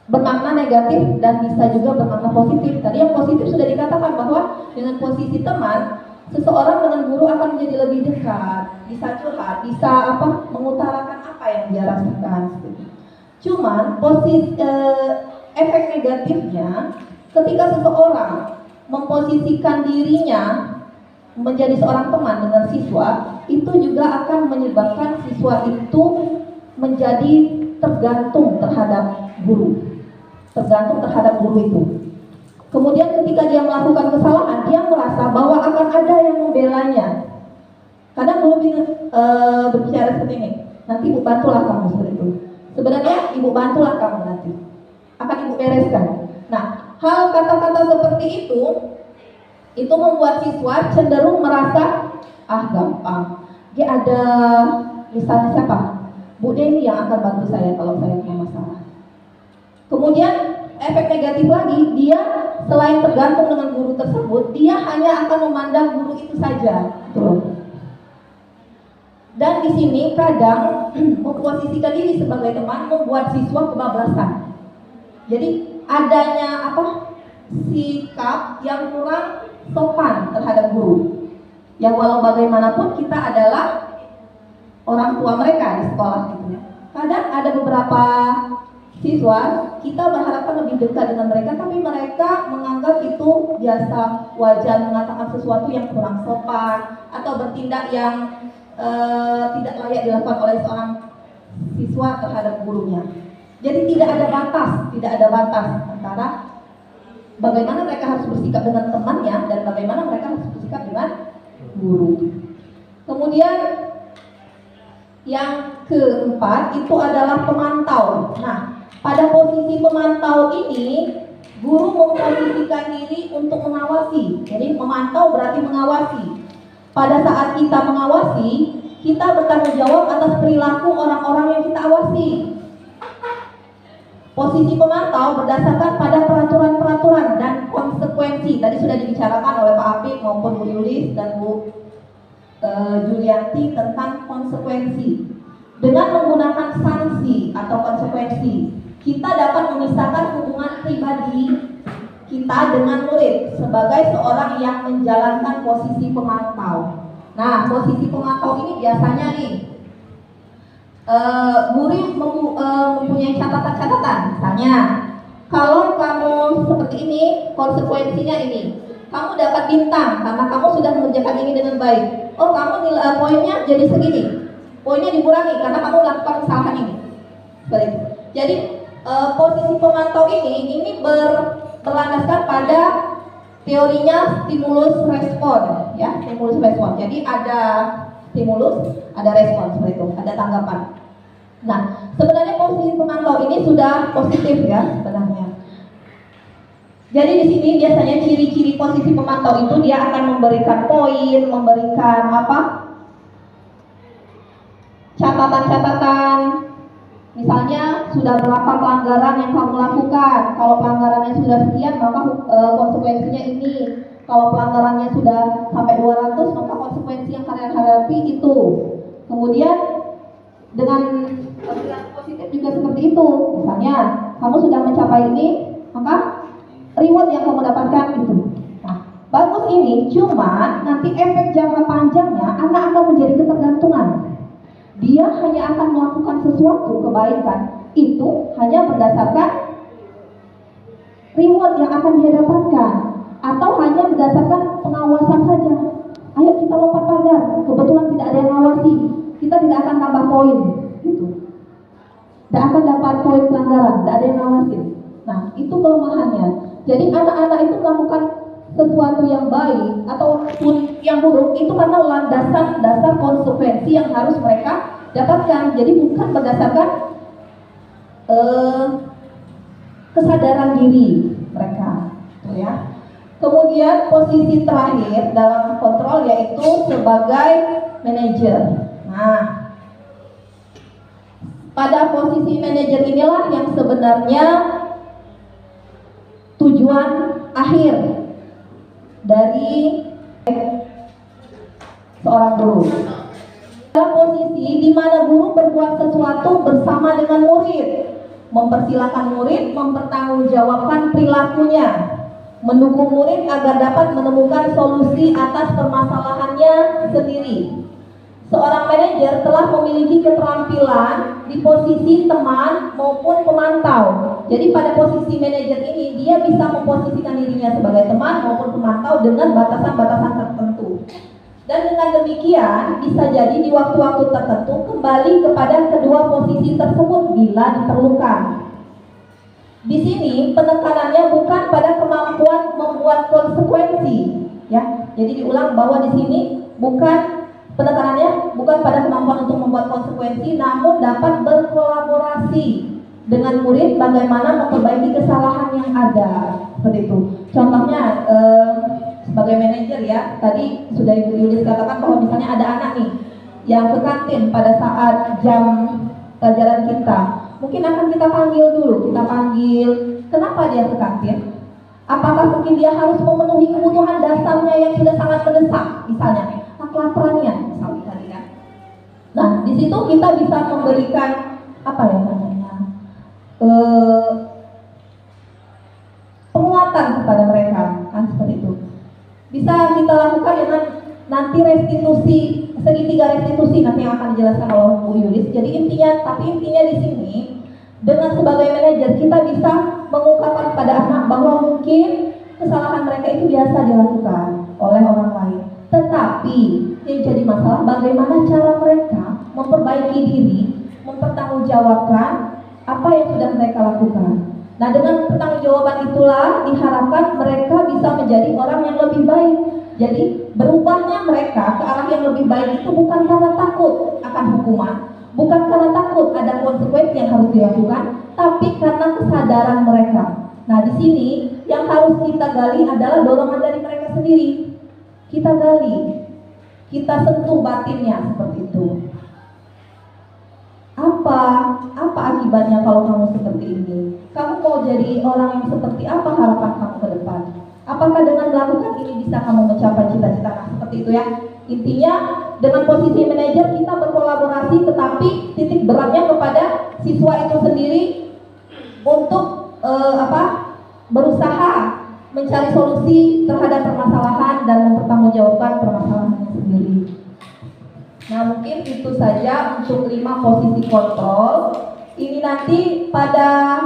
bermakna negatif dan bisa juga bermakna positif. Tadi yang positif sudah dikatakan bahwa dengan posisi teman, seseorang dengan guru akan menjadi lebih dekat, bisa curhat, bisa mengutarakan apa yang dia rasakan. Cuman efek negatifnya ketika seseorang memposisikan dirinya menjadi seorang teman dengan siswa, itu juga akan menyebabkan siswa itu menjadi tergantung terhadap guru itu. Kemudian ketika dia melakukan kesalahan, dia merasa bahwa akan ada yang membelanya. Kadang guru berbicara seperti ini, nanti ibu bantulah kamu seperti itu. Sebenarnya ibu bantulah kamu nanti, akan ibu bereskan. Nah, hal kata-kata seperti itu membuat siswa cenderung merasa gampang. Dia ada misalnya siapa? Bu Deni yang akan bantu saya kalau saya punya masalah. Kemudian efek negatif lagi, dia selain tergantung dengan guru tersebut, dia hanya akan memandang guru itu saja. Dan di sini kadang memposisikan diri sebagai teman membuat siswa kebablasan. Jadi adanya sikap yang kurang sopan terhadap guru. Yang walau bagaimanapun kita adalah orang tua mereka di sekolah gitu ya. kadang ada beberapa siswa kita berharapkan lebih dekat dengan mereka, tapi mereka menganggap itu biasa, wajar mengatakan sesuatu yang kurang sopan atau bertindak yang tidak layak dilakukan oleh seorang siswa terhadap gurunya. Jadi tidak ada batas antara bagaimana mereka harus bersikap dengan temannya dan bagaimana mereka harus bersikap dengan guru. Kemudian yang keempat itu adalah pemantau. Nah, pada posisi pemantau ini, guru memposisikan diri untuk mengawasi. Jadi memantau berarti mengawasi. Pada saat kita mengawasi, kita bertanggung jawab atas perilaku orang-orang yang kita awasi. Posisi pemantau berdasarkan pada peraturan-peraturan dan konsekuensi. Tadi sudah dibicarakan oleh Pak Apik maupun Bu Yulis dan Bu Julianti tentang konsekuensi. Dengan menggunakan sanksi atau konsekuensi, kita dapat memisahkan hubungan pribadi kita dengan murid sebagai seorang yang menjalankan posisi pemantau. Nah, posisi pemantau ini biasanya nih, guru mempunyai catatan-catatan. Misalnya, kalau kamu seperti ini, konsekuensinya ini. Kamu dapat bintang karena kamu sudah mengerjakan ini dengan baik. Oh, kamu nilai poinnya jadi segini. Poinnya dikurangi karena kamu melakukan kesalahan ini. Seperti itu. Jadi posisi pemantau ini berlandaskan pada teorinya stimulus respon, ya, stimulus respon. Jadi ada stimulus, ada respon, seperti itu, ada tanggapan. Nah, sebenarnya posisi pemantau ini sudah positif ya sebenarnya. Jadi di sini biasanya ciri-ciri posisi pemantau itu dia akan memberikan poin, memberikan catatan-catatan. Misalnya sudah berapa pelanggaran yang kamu lakukan. Kalau pelanggarannya sudah sekian, maka konsekuensinya ini. Kalau pelanggarannya sudah sampai 200, maka konsekuensi yang kalian hadapi itu. Kemudian dengan perilaku positif juga seperti itu. Misalnya kamu sudah mencapai ini, maka reward yang kamu dapatkan itu. Nah, bagus ini, cuma nanti efek jangka panjangnya anak akan menjadi ketergantungan. Dia hanya akan melakukan sesuatu kebaikan itu hanya berdasarkan reward yang akan dia dapatkan, atau hanya berdasarkan pengawasan saja. Ayo kita lompat pagar, kebetulan tidak ada yang ngawasi, kita tidak akan tambah poin, gitu. Tidak akan dapat poin pelanggaran, tidak ada yang ngawasin. Nah, itu kelemahannya. Jadi anak-anak itu melakukan sesuatu yang baik ataupun yang buruk itu karena landasan dasar konsekuensi yang harus mereka dapatkan. Jadi bukan berdasarkan kesadaran diri mereka, ya. Kemudian posisi terakhir dalam kontrol yaitu sebagai manajer. Nah, pada posisi manajer inilah yang sebenarnya tujuan akhir dari seorang guru. Dalam posisi di mana guru berbuat sesuatu bersama dengan murid, mempersilahkan murid mempertanggungjawabkan perilakunya, mendukung murid agar dapat menemukan solusi atas permasalahannya sendiri. Seorang manajer telah memiliki keterampilan di posisi teman maupun pemantau. Jadi pada posisi manajer ini dia bisa memposisikan dirinya sebagai teman maupun pemantau dengan batasan-batasan tertentu. Dan dengan demikian bisa jadi di waktu-waktu tertentu kembali kepada kedua posisi tersebut bila diperlukan. Di sini penekanannya bukan pada kemampuan membuat konsekuensi, ya. Jadi diulang bahwa di sini penekanannya bukan pada kemampuan untuk membuat konsekuensi, namun dapat berkolaborasi dengan murid bagaimana memperbaiki kesalahan yang ada, seperti itu. Contohnya sebagai manajer, ya, tadi sudah Ibu Yulis katakan bahwa misalnya ada anak nih yang ke kantin pada saat jam pelajaran kita, mungkin akan kita panggil dulu, kenapa dia ke kantin? Apakah mungkin dia harus memenuhi kebutuhan dasarnya yang sudah sangat mendesak, misalnya kelaparannya, misalnya tadi, ya. Nah, di situ kita bisa memberikan penguatan kepada mereka, kan, seperti itu. Bisa kita lakukan dengan nanti restitusi segitiga restitusi nanti yang akan dijelaskan oleh Bu Yulis. Jadi intinya di sini dengan sebagai manajer kita bisa mengungkapkan pada anak bahwa mungkin kesalahan mereka itu biasa dilakukan oleh orang lain. Tetapi yang jadi masalah bagaimana cara mereka memperbaiki diri, mempertanggungjawabkan apa yang sudah mereka lakukan. Nah, dengan pertanggungjawaban itulah diharapkan mereka bisa menjadi orang yang lebih baik. Jadi berubahnya mereka ke arah yang lebih baik itu bukan karena takut akan hukuman, bukan karena takut ada konsekuensi yang harus dilakukan, tapi karena kesadaran mereka. Nah, di sini yang harus kita gali adalah dorongan dari mereka sendiri. Kita gali, kita sentuh batinnya seperti itu. Apa akibatnya kalau kamu seperti ini? Kamu mau jadi orang yang seperti apa harapan kamu ke depan? Apakah dengan melakukan ini bisa kamu mencapai cita-cita? Nah, seperti itu ya. Intinya dengan posisi manajer kita berkolaborasi, tetapi titik beratnya kepada siswa itu sendiri untuk berusaha mencari solusi terhadap permasalahan dan mempertanggungjawabkan permasalahannya sendiri. Nah, mungkin itu saja untuk 5 posisi kontrol. Ini nanti pada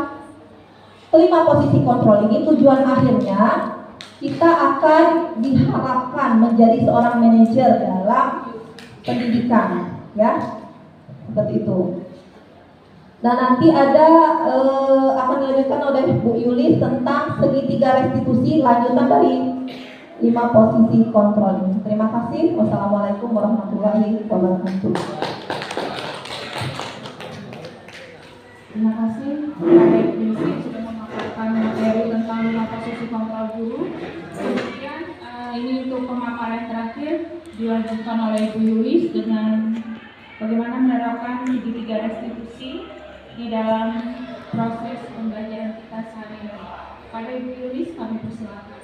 5 posisi kontrol ini tujuan akhirnya kita akan diharapkan menjadi seorang manajer dalam pendidikan, ya, seperti itu. Nah, nanti ada akan dilanjutkan oleh Bu Yulis tentang segitiga restitusi lanjutan dari 5 posisi kontrol ini. Terima kasih. Wassalamualaikum warahmatullahi wabarakatuh. Terima kasih kepada Ibu Yulis sudah memaparkan materi tentang 5 posisi kontrol guru. Kemudian ini untuk pemaparan terakhir dilanjutkan oleh Ibu Yulis dengan bagaimana menerapkan segitiga restitusi di dalam proses pembelajaran kita sehari-hari. Pada Ibu Yulis kami persilakan.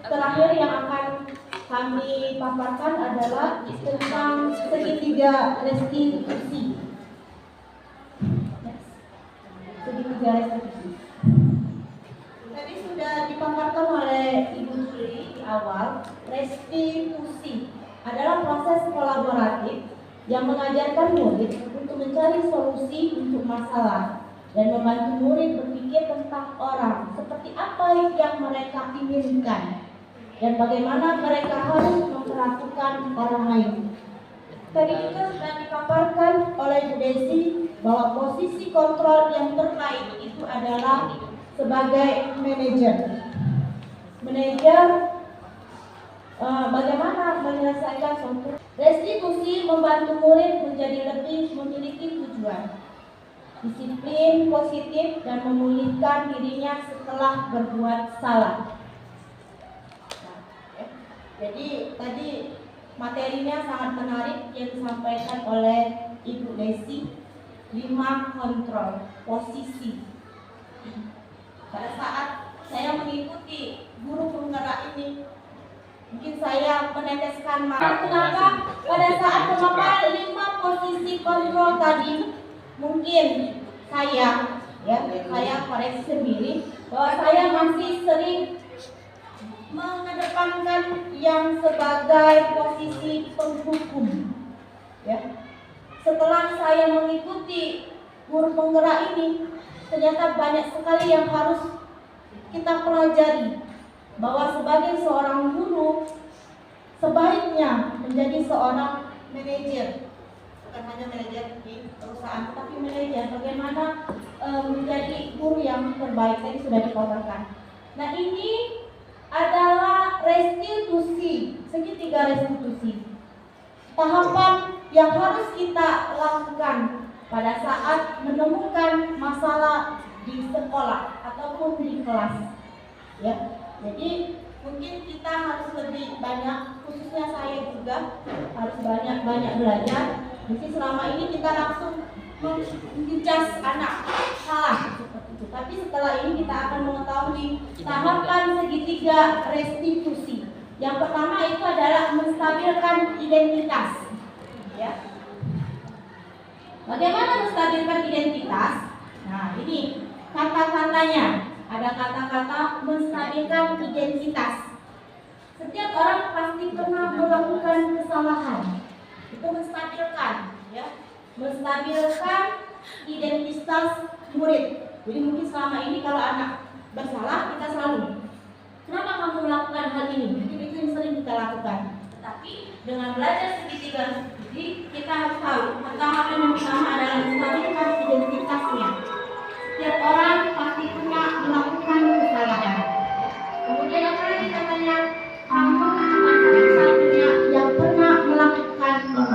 Terakhir yang akan kami paparkan adalah tentang segitiga restitusi. Segitiga restitusi. Tadi sudah dipaparkan oleh Ibu Juli di awal. Restitusi adalah proses kolaboratif yang mengajarkan murid untuk mencari solusi untuk masalah dan membantu murid berpikir tentang orang seperti apa yang mereka inginkan dan bagaimana mereka harus memperhatikan orang lain. Tadi juga sudah dipaparkan oleh Bu Desi bahwa posisi kontrol yang terkait itu adalah sebagai manajer. Manajer bagaimana menyelesaikan suatu restitusi membantu murid menjadi lebih memiliki tujuan, disiplin positif dan memulihkan dirinya setelah berbuat salah. Jadi tadi materinya sangat menarik yang disampaikan oleh Ibu Desi, 5 kontrol posisi. Pada saat saya mengikuti guru penggerak ini, mungkin saya meneteskan mata. Kenapa pada saat memakai 5 posisi kontrol tadi, mungkin saya koreksi sendiri bahwa saya masih sering mengedepankan yang sebagai posisi penghukum. Ya. Setelah saya mengikuti guru penggerak ini, ternyata banyak sekali yang harus kita pelajari, bahwa sebagai seorang guru sebaiknya menjadi seorang manajer, bukan hanya manajer di perusahaan, tetapi manajer bagaimana menjadi guru yang terbaik. Tadi sudah dipaparkan. Nah, ini adalah restitusi, segitiga restitusi. Tahapan yang harus kita lakukan pada saat menemukan masalah di sekolah ataupun di kelas. Ya, jadi mungkin kita harus lebih banyak, khususnya saya juga harus banyak belajar. Jadi selama ini kita langsung menjudge anak salah seperti itu. Tapi setelah ini kita akan mengetahui tahapan segitiga restitusi. Yang pertama itu adalah menstabilkan identitas. Ya. Bagaimana menstabilkan identitas? Nah, ini kata-katanya. Ada kata-kata menstabilkan identitas. Setiap orang pasti pernah melakukan kesalahan. Itu menstabilkan, ya. Menstabilkan identitas murid. Jadi mungkin selama ini kalau anak bersalah, kita selalu, kenapa kamu melakukan hal ini? Mungkin itu yang sering kita lakukan. Tetapi dengan belajar segitiga, jadi kita harus tahu tahapan yang pertama adalah menstabilkan identitasnya. Setiap orang pasti pernah melakukan kesalahan. Kemudian apa lagi katanya? Kamu satu-satunya yang pernah melakukan ini.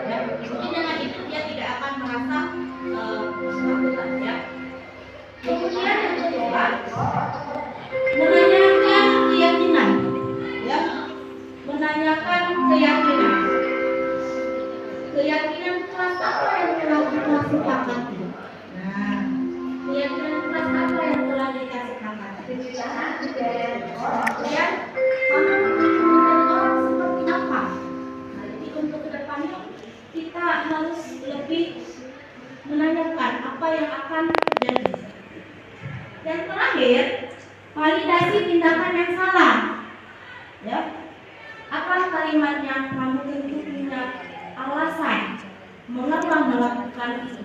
Ya, mungkin dengan itu dia tidak akan merasa ketakutan, ya. Kemudian yang kedua, menanyakan keyakinan, ya. Menanyakan keyakinan. Keyakinan kelas apa yang telah kita sepakati? Nah, keyakinan kelas apa yang telah kita sepakati? Kemudian kamu menjadi orang seperti apa? Nah, jadi untuk kedepannya kita harus lebih menanyakan apa yang akan terjadi. Dan terakhir, validasi tindakan yang salah. Ya, apa kalimatnya? Kamu tentu punya alasan mengapa melakukan itu.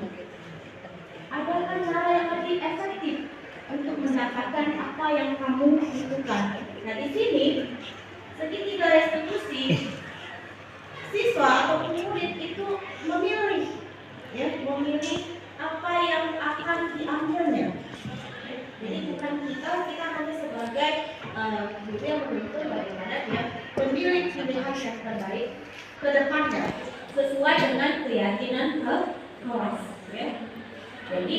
Adakah cara yang lebih efektif untuk mendapatkan apa yang kamu butuhkan? Nah, di sini segitiga restitusi, siswa atau murid itu memilih, ya, memilih apa yang akan diambilnya. Jadi bukan kita hanya sebagai guru yang menuntut bagaimana dia memilih pilihan yang terbaik ke depannya sesuai dengan keyakinan kelas, ya. Jadi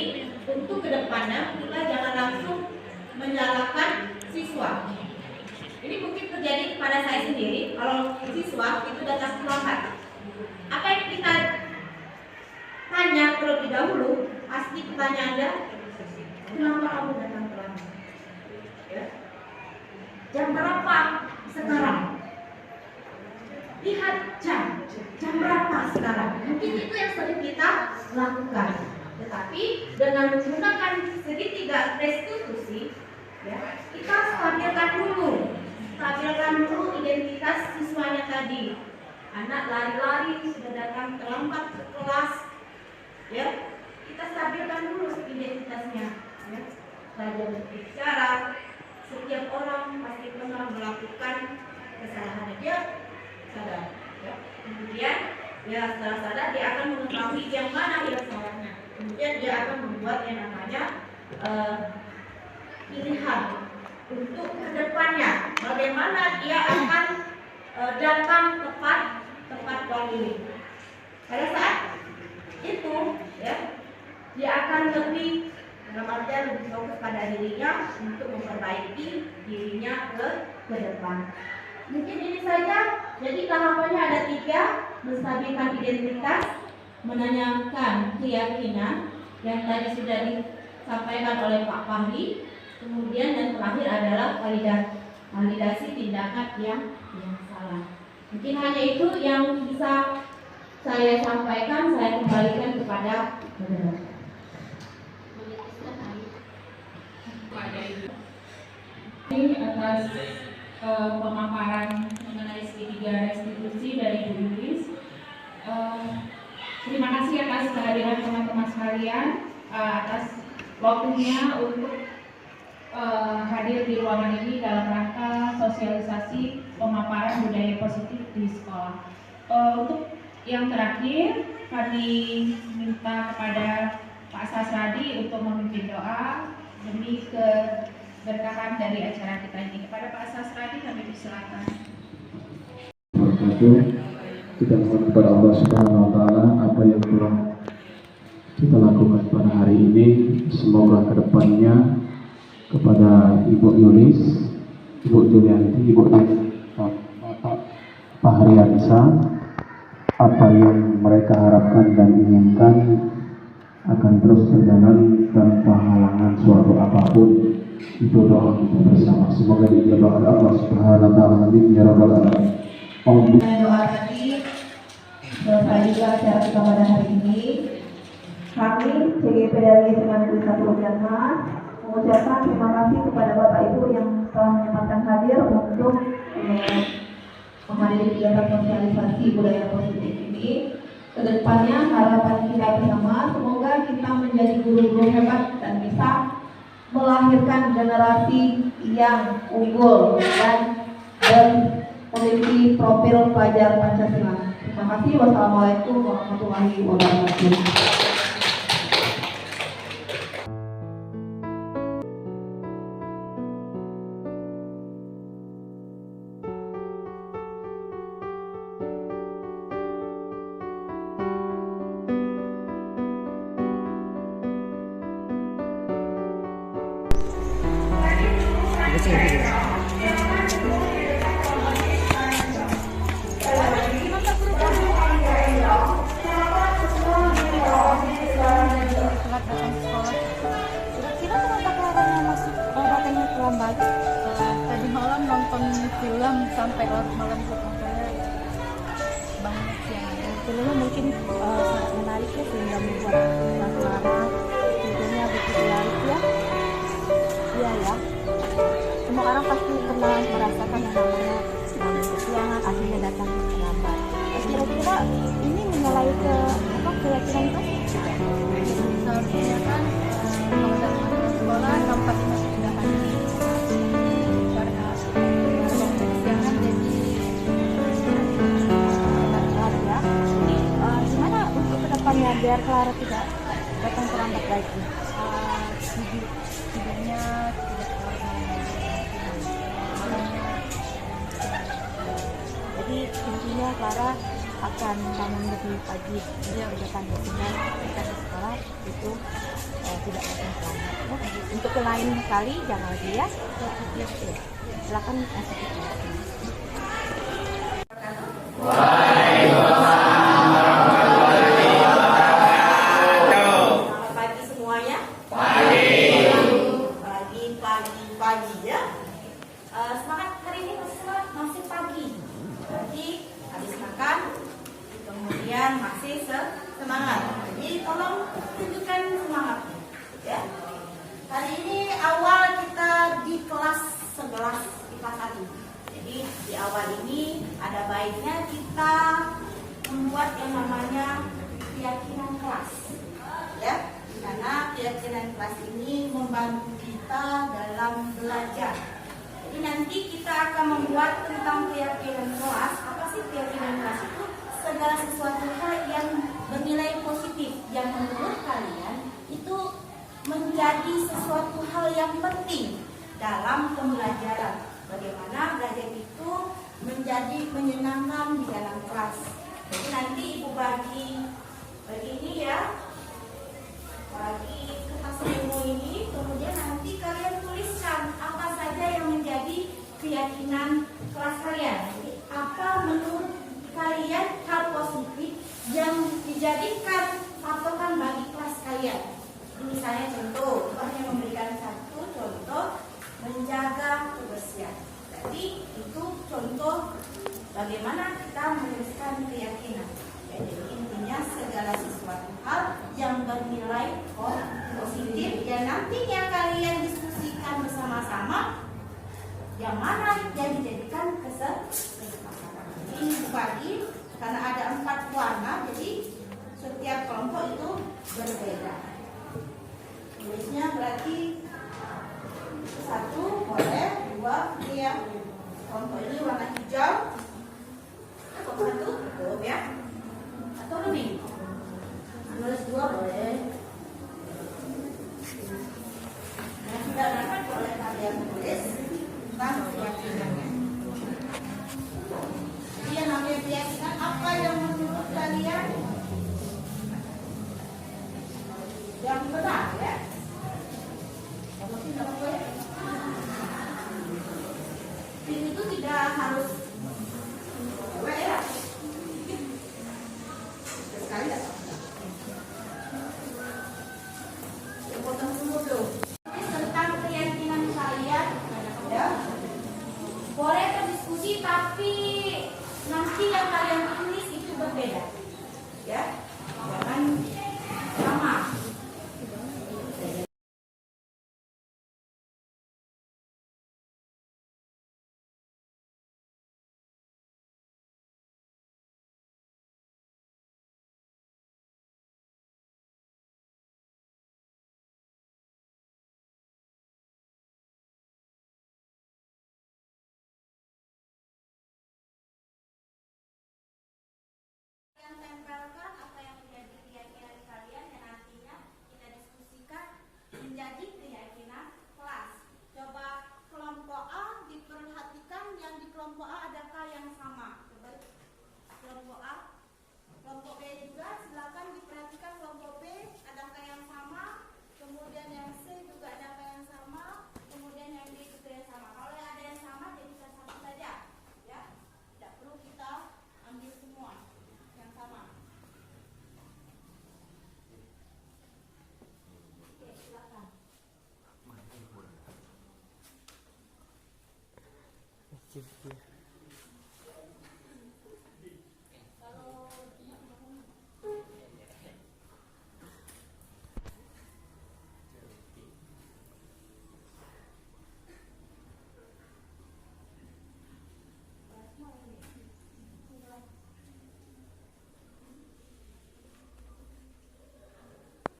untuk kedepannya kita jangan langsung menyalahkan siswa. Ini mungkin terjadi kepada saya sendiri. Kalau siswa itu datang terlambat, apa yang kita tanya terlebih dahulu, pasti pertanyaannya, kenapa kamu datang terlambat? Ya. Jam berapa sekarang? Lihat jam berapa sekarang? Mungkin itu yang sering kita lakukan. Tetapi dengan menggunakan segitiga restitusi, ya, kita stabilkan dulu identitas siswanya tadi. Anak lari-lari sudah datang terlambat ke kelas, ya, kita stabilkan dulu identitasnya, ya. Belajar berbicara, setiap orang pasti pernah melakukan kesalahan, dia sadar, ya. Kemudian ya setelah sadar dia akan mengetahui yang mana yang salahnya. Kemudian dia akan membuat yang namanya pilihan untuk kedepannya, bagaimana dia akan datang tepat waktu. Pada saat itu, ya, dia akan lebih fokus pada dirinya untuk memperbaiki dirinya ke depan. Mungkin ini saja. Jadi tahapannya ada 3: menstabilkan identitas, menanyakan keyakinan yang tadi sudah disampaikan oleh Pak Fahri, kemudian dan terakhir adalah validasi tindakan yang salah. Mungkin hanya itu yang bisa saya sampaikan. Saya kembalikan kepada moderator. Ini atas pemaparan mengenai segitiga restitusi dari Bu Yulis. Terima kasih atas kehadiran teman-teman sekalian, atas waktunya untuk hadir di ruangan ini dalam rangka sosialisasi pemaparan budaya positif di sekolah. Untuk yang terakhir, kami minta kepada Pak Sasradi untuk memimpin doa demi keberkahan dari acara kita ini. Kepada Pak Sasradi kami persilakan. Kita mohon kepada Allah Subhanahu wa Ta'ala apa yang telah kita lakukan pada hari ini, semoga kedepannya kepada Ibu Yulis, Ibu Julianti, Ibu Bapak Fahriansa, apa yang mereka harapkan dan inginkan akan terus berjalan tanpa halangan suatu apapun. Itu doa kita bersama, semoga dijabah oleh Allah Subhanahu wa Ta'ala. Amin ya rabbal alamin. Doa tadi selesai juga acara kita pada hari ini. Kami CGPDLG Negeri 1 Pontianak mengucapkan terima kasih kepada Bapak Ibu yang telah menyempatkan hadir untuk menghadiri kegiatan sosialisasi budaya positif ini. Kedepannya harapan kita bersama semoga kita menjadi guru-guru hebat dan bisa melahirkan generasi yang unggul dan memiliki profil pelajar Pancasila. Terima kasih. Wassalamualaikum warahmatullahi wabarakatuh. Tadi malam nonton film sampai larut malam tuh banyak yang filmnya mungkin sangat menarik ya sehingga membuat Clara videonya begitu menarik ya. Iya ya. Semua orang pasti pernah merasakan yang namanya kesiangan akhirnya datang terlambat. Kira-kira ini menyalahi ke apa keyakinan itu? Seharusnya kan kalau datang ke sekolah nampaknya sudah hadir. Ya, biar Clara tidak datang terlambat lagi. Tidurnya jadi intinya Clara akan bangun lebih pagi dia datang ke sekolah itu tidak datang terlambat. Untuk ke lain kali jangan lagi ya. Silakan kasih informasi. Pagi ya. Semangat hari ini masih pagi. Jadi habis makan kemudian masih semangat. Jadi tolong tunjukkan semangatnya ya. Hari ini awal kita di kelas 11 IPA 1. Jadi di awal ini ada baiknya kita membuat yang namanya keyakinan kelas ya. Karena keyakinan kelas ini membantu kita dalam belajar. Jadi nanti kita akan membuat tentang keyakinan kelas. Apa sih keyakinan kelas itu? Segala sesuatu hal yang bernilai positif yang menurut kalian itu menjadi sesuatu hal yang penting dalam pembelajaran. Bagaimana belajar itu menjadi menyenangkan di dalam kelas. Jadi nanti ibu bagi ini ya. Bagi kertas memo ini, kemudian nanti kalian tuliskan apa saja yang menjadi keyakinan kelas kalian. Jadi, apa menurut kalian hal positif yang dijadikan patokan bagi kelas kalian. Misalnya contoh, hanya memberikan satu contoh menjaga kebersihan. Jadi itu contoh bagaimana kita menuliskan keyakinan. Jadi intinya segala sesuatu hal yang bernilai positif yang nantinya kalian diskusikan bersama-sama yang mana yang dijadikan kesepakatan. Ini bagi karena ada 4 warna, jadi setiap kelompok itu berbeda. Tulisnya berarti 1 boleh, 2 ya. Kelompok ini warna hijau. Kelompok 1 cukup ya. Atau lebih, nulis 2 boleh. Yang sudah dapat boleh kalian tulis tentang keyakinannya. Jadi yang namanya keyakinan apa yang menurut kalian yang benar ya? Kalau tidak boleh. Itu tidak harus ya.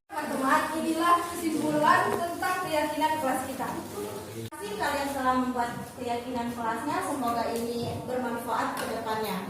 Teman-teman, inilah kesimpulan tentang keyakinan kelas kita. Terima kasih kalian telah membuat keyakinan kelasnya. Semoga ini bermanfaat ke depannya.